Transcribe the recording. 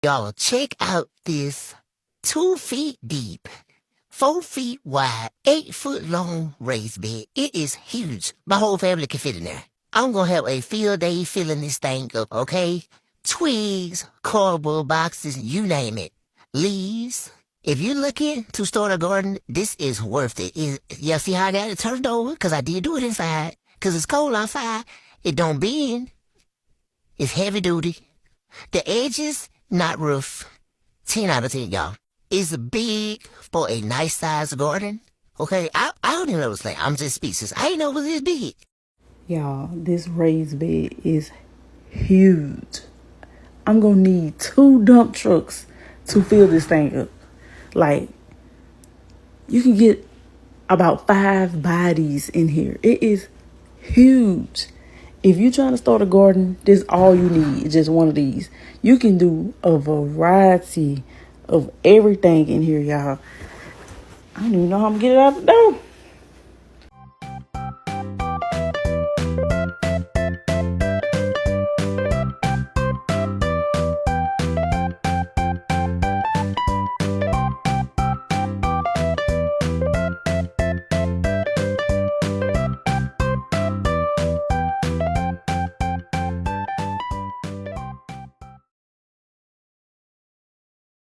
Y'all, check out this 2 feet deep, 4 feet wide, 8 foot long raised bed. It is huge. My whole family can fit in there. I'm gonna have a field day filling this thing up, okay? Twigs, cardboard boxes, you name it. Leaves. If you're looking to start a garden, this is worth it. Yeah, see how I got it turned over? Because I did do it inside. Because it's cold outside. It don't bend. It's heavy duty. The edges, not rough. 10 out of 10, y'all. It's big for a nice sized garden. Okay, I don't even know what's like. I'm just speechless. I didn't know it was this big. Y'all, this raised bed is huge. I'm gonna need 2 dump trucks to fill this thing up. Like, you can get about 5 bodies in here. It is huge. If you're trying to start a garden, this is all you need. It's just one of these. You can do a variety of everything in here, y'all. I don't even know how I'm gonna get it out the door.